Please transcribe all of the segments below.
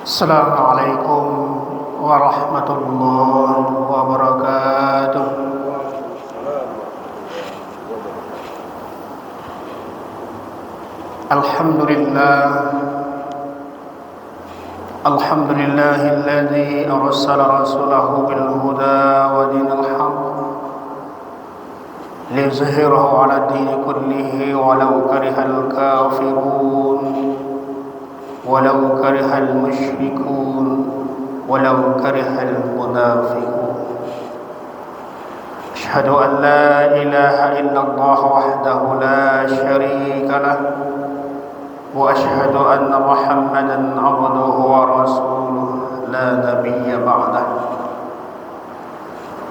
Assalamualaikum warahmatullahi wabarakatuh. Alhamdulillah, alhamdulillahilladzi arsala rasulahu bil huda wa dinil haqq liyuzhirahu 'ala ad-dini kullihi walau karihal kafirun walau karihal musyrikun walau karihal munafiqun. Asyhadu an la ilaha illallah wahdahu la syarika lah wa asyhadu anna Muhammadan 'abduhu wa rasuluhu la nabiyya ba'dah.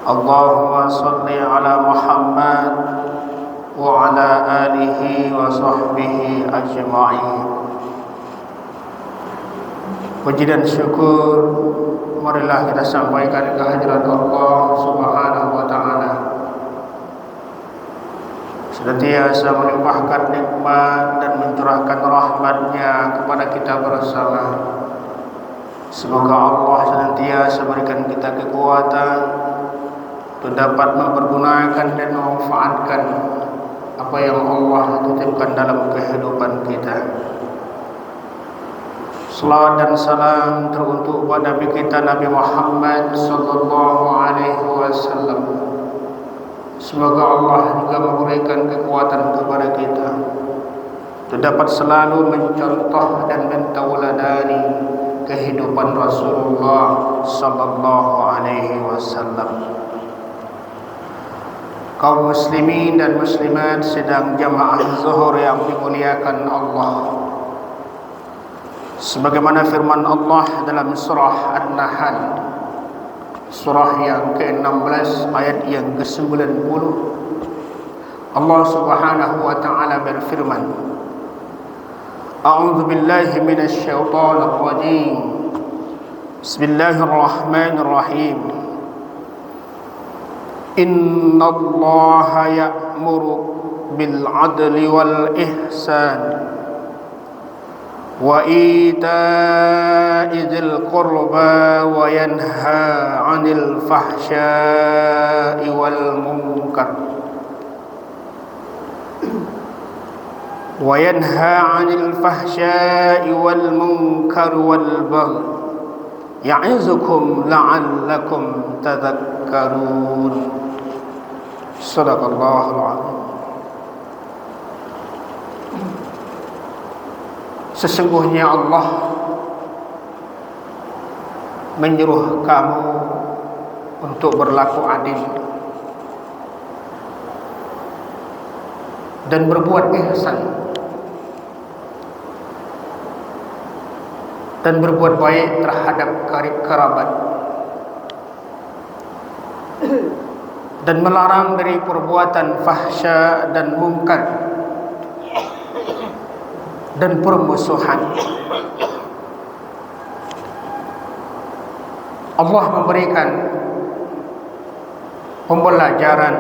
Allahumma shalli ala Muhammad wa ala alihi wa sahbihi ajma'in. Puji dan syukur marilah kita sampaikan kehadirat Allah Subhanahu wa taala. Senantiasa melimpahkan nikmat dan mencurahkan rahmat-Nya kepada kita bersama. Semoga Allah senantiasa berikan kita kekuatan untuk dapat mempergunakan dan memanfaatkan apa yang Allah titipkan dalam kehidupan kita. Salawat dan salam teruntuk kepada Nabi kita Nabi Muhammad sallallahu alaihi wasallam. Semoga Allah juga memberikan kekuatan kepada kita untuk dapat selalu mencontoh dan mentauladani kehidupan Rasulullah sallallahu alaihi wasallam. Kaum muslimin dan muslimat sedang jamaah zuhur yang dimuliakan Allah. Sebagaimana firman Allah dalam surah An-Nahl, surah yang ke-16 ayat yang ke-90, Allah Subhanahu wa taala berfirman, A'udzu billahi minasy syaithanir rajim. Bismillahirrahmanirrahim. Innallaha ya'muru bil 'adli wal ihsan wa ita'i dzil qurba wa yanha 'anil fahsya'i wal munkar wal baghi ya'izukum la'allakum tadhakkarun. Shadaqallahul 'azim. Sesungguhnya Allah menyuruh kamu untuk berlaku adil dan berbuat ihsan dan berbuat baik terhadap karib kerabat dan melarang dari perbuatan fahsya dan mungkar dan permusuhan. Allah memberikan pembelajaran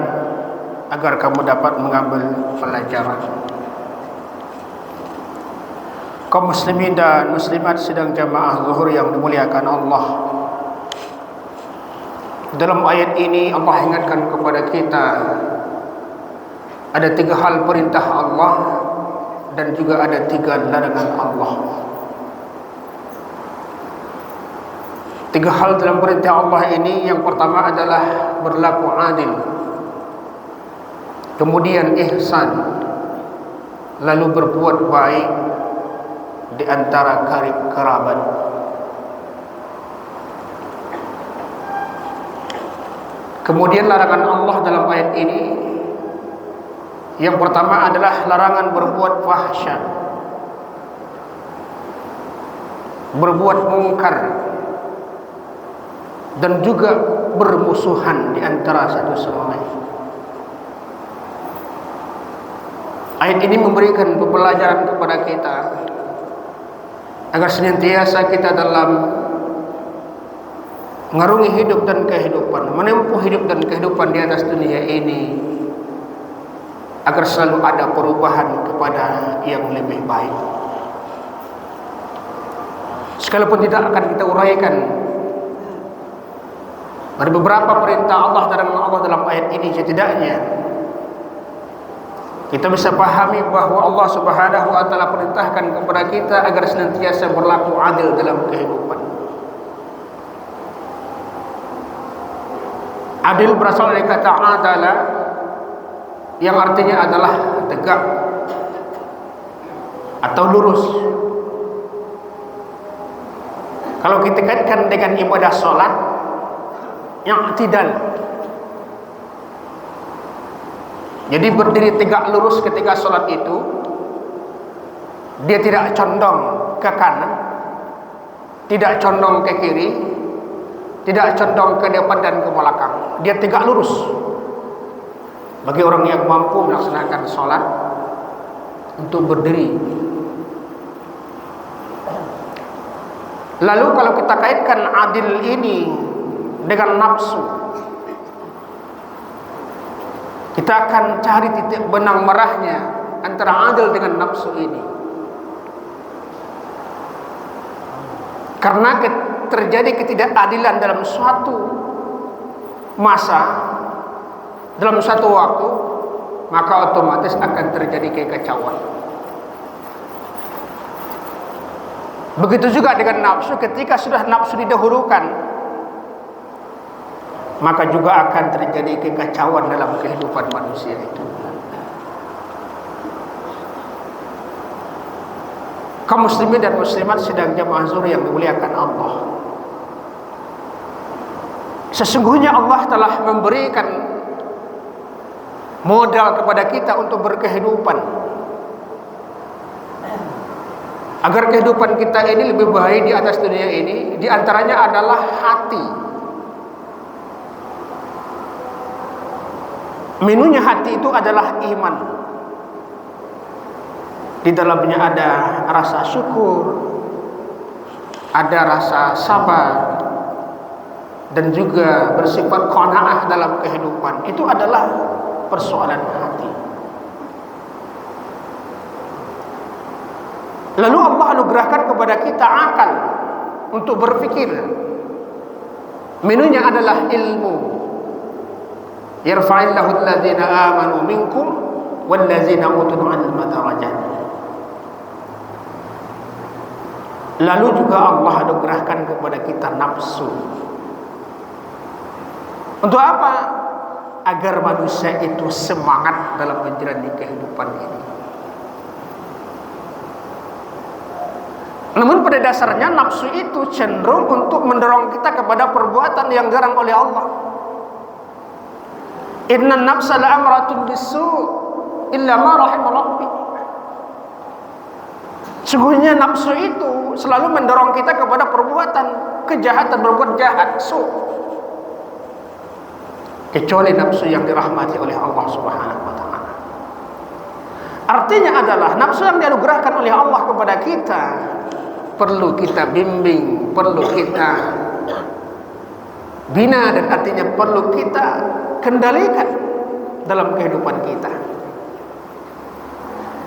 agar kamu dapat mengambil pelajaran. Kaum muslimin dan muslimat sedang jamaah zuhur yang dimuliakan Allah. Dalam ayat ini Allah ingatkan kepada kita ada 3 hal perintah Allah dan juga ada 3 larangan Allah. 3 hal dalam perintah Allah ini, yang pertama adalah berlaku adil, kemudian ihsan, lalu berbuat baik di antara karib kerabat. Kemudian larangan Allah dalam ayat ini, yang pertama adalah larangan berbuat fahsya, berbuat mungkar, dan juga bermusuhan di antara satu sama lain. Ayat ini memberikan pembelajaran kepada kita agar senantiasa kita dalam mengarungi hidup dan kehidupan, menempuh hidup dan kehidupan di atas dunia ini, agar selalu ada perubahan kepada yang lebih baik. Sekalipun tidak akan kita uraikan dari beberapa perintah Allah dalam ayat ini, setidaknya kita bisa pahami bahwa Allah Subhanahu wa taala perintahkan kepada kita agar senantiasa berlaku adil dalam kehidupan. Adil berasal dari kata adala, yang artinya adalah tegak atau lurus. Kalau kita kaitkan dengan ibadah sholat, yang i'tidal. Jadi berdiri tegak lurus ketika sholat itu, dia tidak condong ke kanan, tidak condong ke kiri, tidak condong ke depan dan ke belakang. Dia tegak lurus. Bagi orang yang mampu melaksanakan sholat untuk berdiri. Lalu kalau kita kaitkan adil ini dengan nafsu, kita akan cari titik benang merahnya antara adil dengan nafsu ini. Karena terjadi ketidakadilan dalam suatu masa, dalam satu waktu, maka otomatis akan terjadi kekacauan. Begitu juga dengan nafsu, ketika sudah nafsu didahulukan, maka juga akan terjadi kekacauan dalam kehidupan manusia itu. Kaum muslimin dan muslimat sedang jamaah zuhur yang dimuliakan Allah, sesungguhnya Allah telah memberikan modal kepada kita untuk berkehidupan, agar kehidupan kita ini lebih baik di atas dunia ini. Di antaranya adalah hati. Menunya hati itu adalah iman. Di dalamnya ada rasa syukur, ada rasa sabar, dan juga bersifat qanaah dalam kehidupan. Itu adalah persoalan hati. Lalu Allah anugerahkan kepada kita akal untuk berpikir. Menunya adalah ilmu. Yarfa'illahu alladzina amanu minkum walladzina utul ilma darajat. Lalu juga Allah anugerahkan kepada kita nafsu. Untuk apa? Agar manusia itu semangat dalam menjalani kehidupan ini. Namun pada dasarnya nafsu itu cenderung untuk mendorong kita kepada perbuatan yang dilarang oleh Allah. Inna nafsa la'amratun bisu' illa ma rahima rabbi. Sungguhnya nafsu itu selalu mendorong kita kepada perbuatan kejahatan, berbuat jahat, kecuali nafsu yang dirahmati oleh Allah Subhanahu wa taala. Artinya adalah nafsu yang dianugerahkan oleh Allah kepada kita perlu kita bimbing, perlu kita bina, dan artinya perlu kita kendalikan dalam kehidupan kita.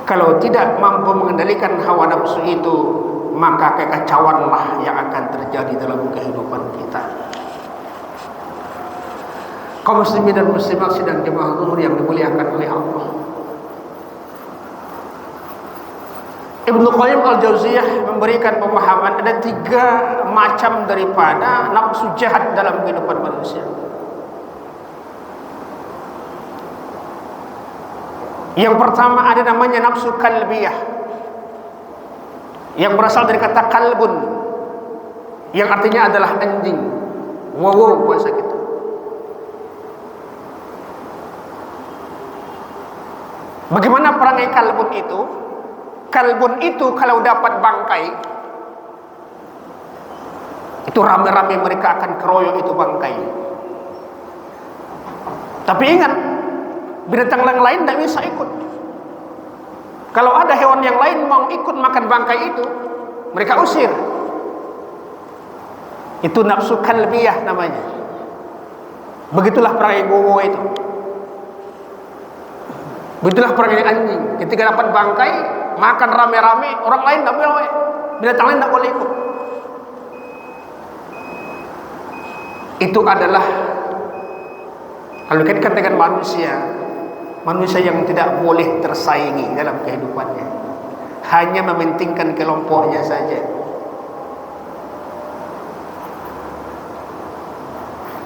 Kalau tidak mampu mengendalikan hawa nafsu itu, maka kekacauanlah yang akan terjadi dalam kehidupan kita. Kaum muslimin dan muslimat sidang jemaah zuhur yang dimuliakan oleh Allah, Ibnu Qayyim al-Jauziyah memberikan pemahaman ada 3 macam daripada nafsu jahat dalam kehidupan manusia. Yang pertama ada namanya nafsu kalbiyah, yang berasal dari kata kalbun, yang artinya adalah anjing. Wow, bahasa kita. Bagaimana perangai kalbun itu? Kalbun itu kalau dapat bangkai, itu rame-rame mereka akan keroyok itu bangkai. Tapi ingat, binatang yang lain tidak bisa ikut. Kalau ada hewan yang lain mau ikut makan bangkai itu, mereka usir. Itu nafsu kalbiyah namanya. Begitulah perangai gowo itu. Begitulah perangai anjing. Ketika dapat bangkai, makan rame-rame, orang lain tidak boleh, binatang lain tidak boleh ikut. itu adalah kalau dikaitkan dengan manusia yang tidak boleh tersaingi dalam kehidupannya, hanya mementingkan kelompoknya saja.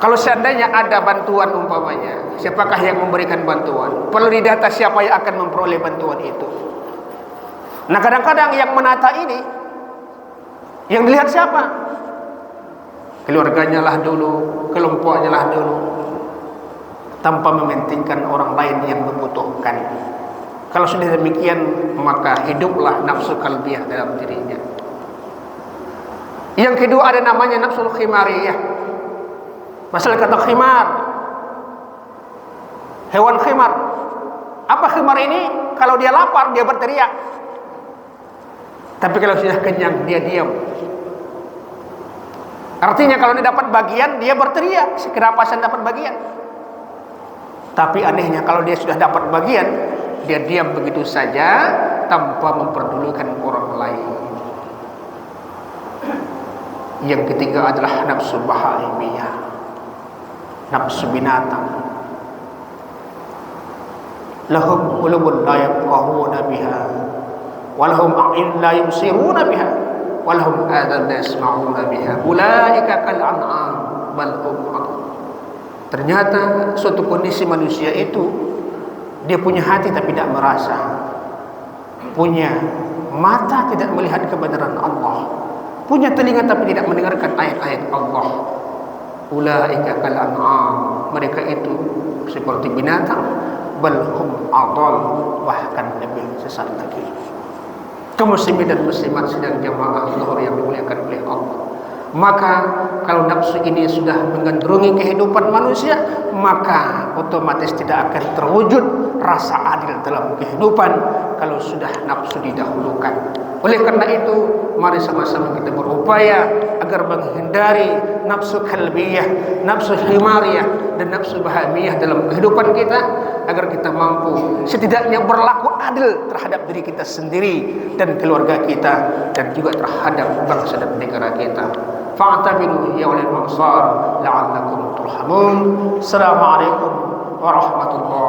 Kalau seandainya ada bantuan umpamanya, siapakah yang memberikan bantuan? Perlu didata siapa yang akan memperoleh bantuan itu. Nah, kadang-kadang yang menata ini, yang dilihat siapa? Keluarganya lah dulu, kelompoknya lah dulu, tanpa mementingkan orang lain yang membutuhkan. Kalau sudah demikian, maka hiduplah nafsu kalbiyah dalam dirinya. Yang kedua ada namanya nafsul khimariyah. Masalah kata khimar, hewan khimar. Apa khimar ini? Kalau dia lapar dia berteriak, tapi kalau sudah kenyang dia diam. Artinya kalau dia dapat bagian dia berteriak, kerapasan dapat bagian. Tapi anehnya kalau dia sudah dapat bagian, dia diam begitu saja tanpa memperdulikan orang lain. Yang ketiga adalah nafsu bahaimiyah, nafsu binatang. Lahum qulubun la yafqahuna biha wa lahum a'yun la yubsiruna biha wa lahum adhan la yasma'una biha ulaika kal an'am bal hum adall. Ternyata suatu kondisi manusia itu, dia punya hati tapi tidak merasa, punya mata tidak melihat kebenaran Allah, punya telinga tapi tidak mendengarkan ayat-ayat Allah. Ulaika kal an'am, mereka itu seperti binatang, bal hum adall, bahkan lebih sesat lagi. Kaum muslimin dan muslimat sedang jamaah zuhur yang dimuliakan oleh Allah, maka kalau nafsu ini sudah menggandrungi kehidupan manusia, maka otomatis tidak akan terwujud rasa adil dalam kehidupan kalau sudah nafsu didahulukan. Oleh karena itu, mari sama-sama kita berupaya agar menghindari nafsu kalbiyah, nafsu himariyah, dan nafsu bahamiyah dalam kehidupan kita, agar kita mampu setidaknya berlaku adil terhadap diri kita sendiri dan keluarga kita, dan juga terhadap bangsa dan negara kita. Fa'tabiru ya ulil absar la'allakum turhamun. Assalamualaikum warahmatullahi